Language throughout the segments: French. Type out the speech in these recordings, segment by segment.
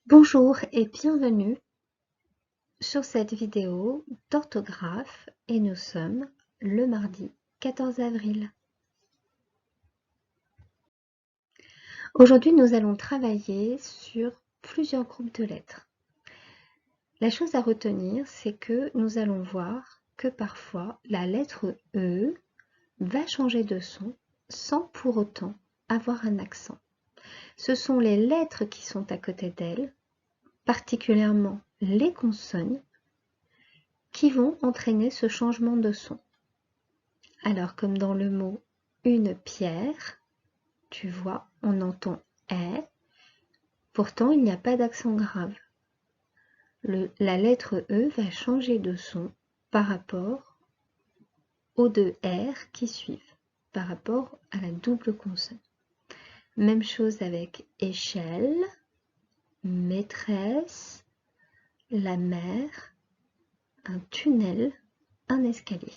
Bonjour et bienvenue sur cette vidéo d'orthographe et nous sommes le mardi 14 avril. Aujourd'hui, nous allons travailler sur plusieurs groupes de lettres. La chose à retenir, c'est que nous allons voir que parfois la lettre E va changer de son sans pour autant avoir un accent. Ce sont les lettres qui sont à côté d'elle, particulièrement les consonnes, qui vont entraîner ce changement de son. Alors, comme dans le mot une pierre, tu vois, on entend est, pourtant il n'y a pas d'accent grave. La lettre E va changer de son par rapport aux deux R qui suivent, par rapport à la double consonne. Même chose avec échelle, maîtresse, la mer, un tunnel, un escalier.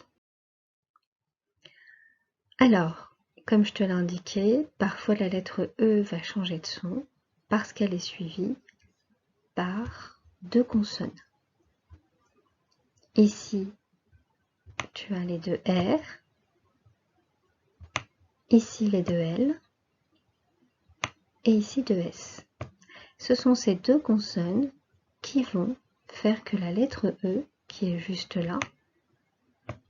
Alors, comme je te l'ai indiqué, parfois la lettre E va changer de son parce qu'elle est suivie par deux consonnes. Ici, tu as les deux R, ici les deux L, et ici deux S. Ce sont ces deux consonnes qui vont faire que la lettre E, qui est juste là,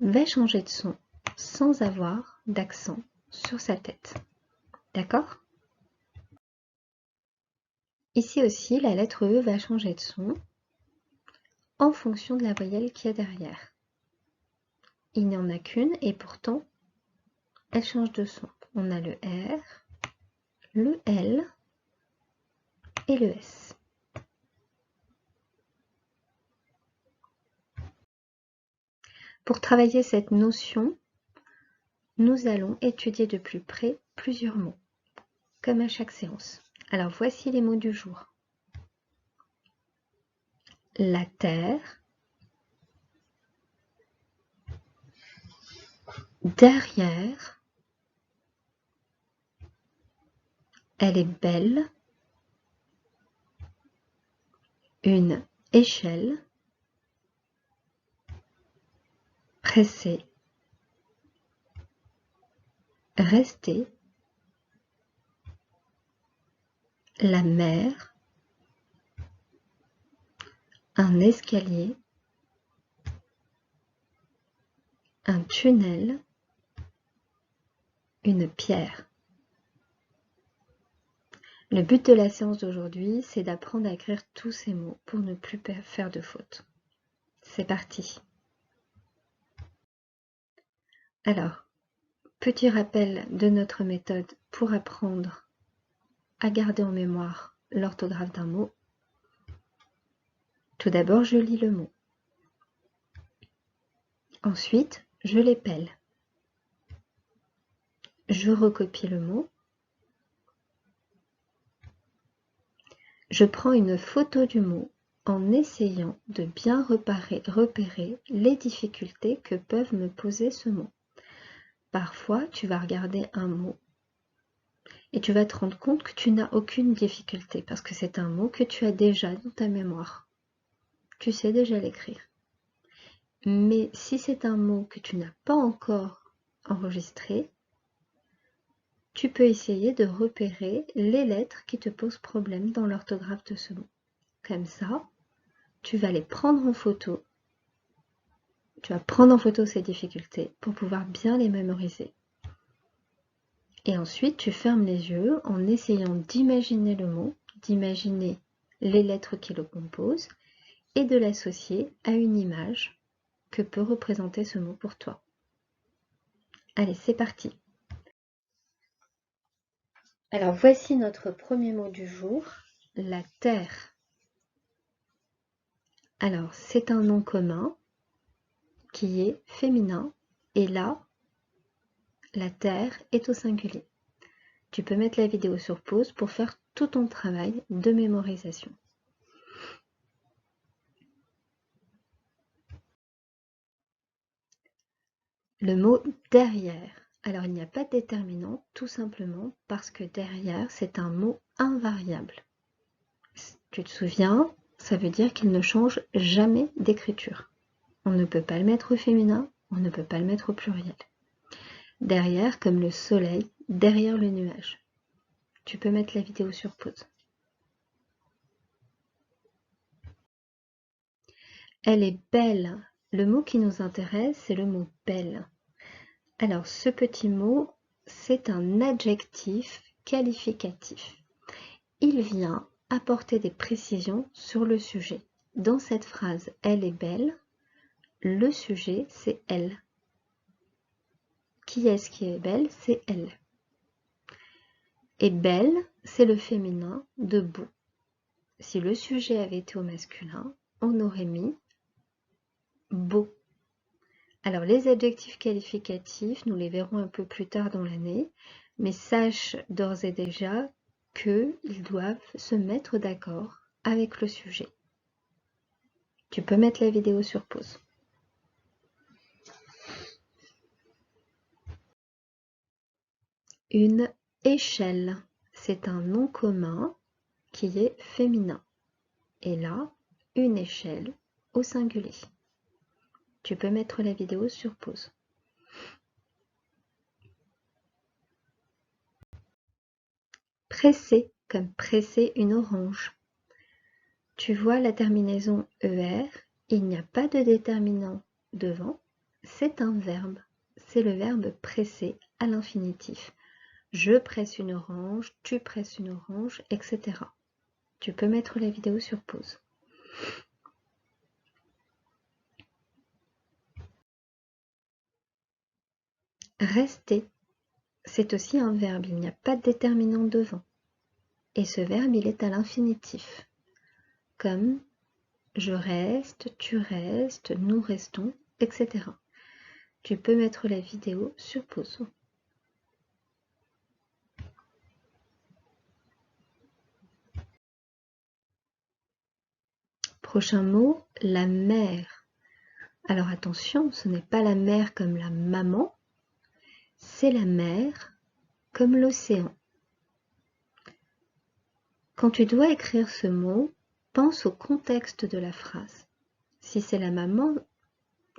va changer de son sans avoir d'accent sur sa tête. D'accord ? Ici aussi, la lettre E va changer de son en fonction de la voyelle qu'il y a derrière. Il n'y en a qu'une et pourtant, elle change de son. On a le R, le L et le S. Pour travailler cette notion, nous allons étudier de plus près plusieurs mots, comme à chaque séance. Alors voici les mots du jour. La terre, derrière, elle est belle, une échelle, pressée, rester, la mer, un escalier, un tunnel, une pierre. Le but de la séance d'aujourd'hui, c'est d'apprendre à écrire tous ces mots pour ne plus faire de fautes. C'est parti. Alors, petit rappel de notre méthode pour apprendre à garder en mémoire l'orthographe d'un mot. Tout d'abord, je lis le mot. Ensuite, je l'épelle. Je recopie le mot. Je prends une photo du mot en essayant de bien repérer les difficultés que peuvent me poser ce mot. Parfois, tu vas regarder un mot et tu vas te rendre compte que tu n'as aucune difficulté parce que c'est un mot que tu as déjà dans ta mémoire. Tu sais déjà l'écrire. Mais si c'est un mot que tu n'as pas encore enregistré, tu peux essayer de repérer les lettres qui te posent problème dans l'orthographe de ce mot. Comme ça, tu vas les prendre en photo. Tu vas prendre en photo ces difficultés pour pouvoir bien les mémoriser. Et ensuite, tu fermes les yeux en essayant d'imaginer le mot, d'imaginer les lettres qui le composent et de l'associer à une image que peut représenter ce mot pour toi. Allez, c'est parti. Alors, voici notre premier mot du jour, la terre. Alors, c'est un nom commun qui est féminin et là, la terre est au singulier. Tu peux mettre la vidéo sur pause pour faire tout ton travail de mémorisation. Le mot derrière. Alors, il n'y a pas de déterminant, tout simplement parce que derrière, c'est un mot invariable. Tu te souviens, ça veut dire qu'il ne change jamais d'écriture. On ne peut pas le mettre au féminin, on ne peut pas le mettre au pluriel. Derrière, comme le soleil, derrière le nuage. Tu peux mettre la vidéo sur pause. Elle est belle. Le mot qui nous intéresse, c'est le mot belle. Alors, ce petit mot, c'est un adjectif qualificatif. Il vient apporter des précisions sur le sujet. Dans cette phrase, elle est belle, le sujet, c'est elle. Qui est-ce qui est belle? C'est elle. Et belle, c'est le féminin de beau. Si le sujet avait été au masculin, on aurait mis beau. Alors, les adjectifs qualificatifs, nous les verrons un peu plus tard dans l'année, mais sache d'ores et déjà qu'ils doivent se mettre d'accord avec le sujet. Tu peux mettre la vidéo sur pause. Une échelle, c'est un nom commun qui est féminin. Et là, une échelle au singulier. Tu peux mettre la vidéo sur pause. Presser, comme presser une orange. Tu vois la terminaison ER, il n'y a pas de déterminant devant, c'est un verbe. C'est le verbe presser à l'infinitif. Je presse une orange, tu presses une orange, etc. Tu peux mettre la vidéo sur pause. Rester, c'est aussi un verbe, il n'y a pas de déterminant devant. Et ce verbe, il est à l'infinitif. Comme je reste, tu restes, nous restons, etc. Tu peux mettre la vidéo sur pause. Prochain mot, la mer. Alors attention, ce n'est pas la mer comme la maman, c'est la mer comme l'océan. Quand tu dois écrire ce mot, pense au contexte de la phrase. Si c'est la maman,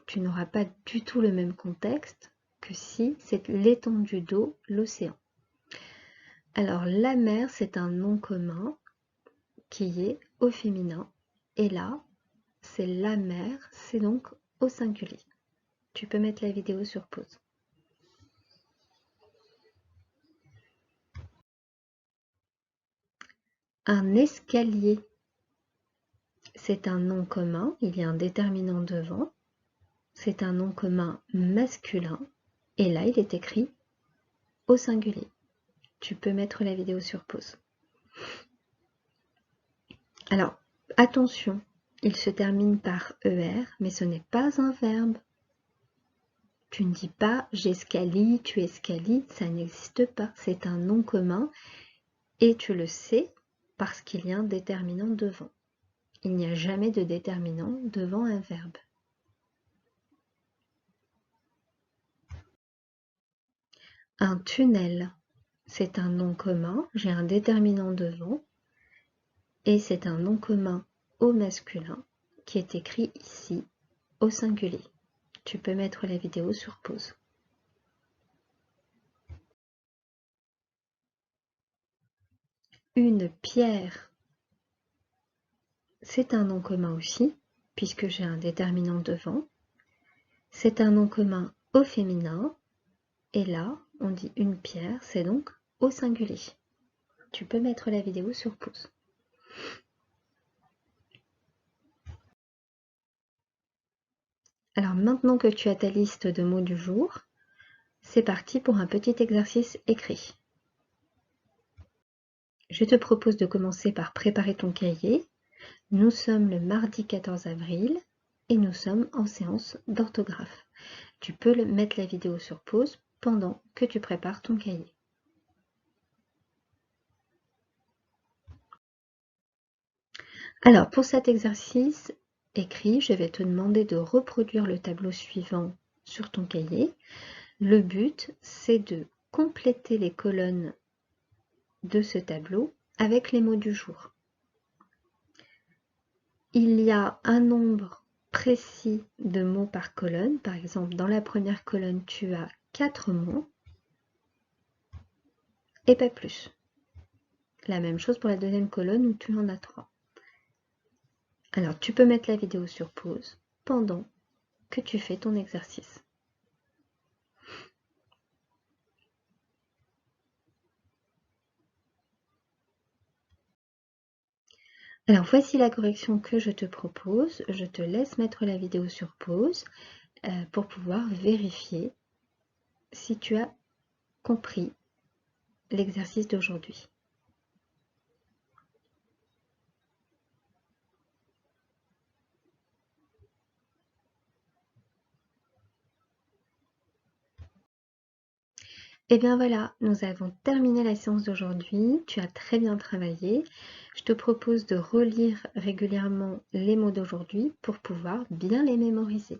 tu n'auras pas du tout le même contexte que si c'est l'étendue d'eau, l'océan. Alors la mer, c'est un nom commun qui est au féminin. Et là, c'est la mer, c'est donc au singulier. Tu peux mettre la vidéo sur pause. Un escalier, c'est un nom commun, il y a un déterminant devant. C'est un nom commun masculin. Et là, il est écrit au singulier. Tu peux mettre la vidéo sur pause. Alors, attention, il se termine par ER, mais ce n'est pas un verbe. Tu ne dis pas j'escalie, tu escalies, ça n'existe pas. C'est un nom commun et tu le sais parce qu'il y a un déterminant devant. Il n'y a jamais de déterminant devant un verbe. Un tunnel, c'est un nom commun, j'ai un déterminant devant et c'est un nom commun au masculin qui est écrit ici au singulier. Tu peux mettre la vidéo sur pause. Une pierre, c'est un nom commun aussi, puisque j'ai un déterminant devant. C'est un nom commun au féminin, et là, on dit une pierre, c'est donc au singulier. Tu peux mettre la vidéo sur pause. Alors maintenant que tu as ta liste de mots du jour, c'est parti pour un petit exercice écrit. Je te propose de commencer par préparer ton cahier. Nous sommes le mardi 14 avril et nous sommes en séance d'orthographe. Tu peux mettre la vidéo sur pause pendant que tu prépares ton cahier. Alors, pour cet exercice écrit, je vais te demander de reproduire le tableau suivant sur ton cahier. Le but, c'est de compléter les colonnes de ce tableau avec les mots du jour. il y a un nombre précis de mots par colonne. Par exemple, dans la première colonne, tu as 4 mots et pas plus. La même chose pour la deuxième colonne où tu en as 3. Alors, tu peux mettre la vidéo sur pause pendant que tu fais ton exercice. Alors, voici la correction que je te propose. Je te laisse mettre la vidéo sur pause pour pouvoir vérifier si tu as compris l'exercice d'aujourd'hui. Et bien voilà, nous avons terminé la séance d'aujourd'hui. Tu as très bien travaillé. Je te propose de relire régulièrement les mots d'aujourd'hui pour pouvoir bien les mémoriser.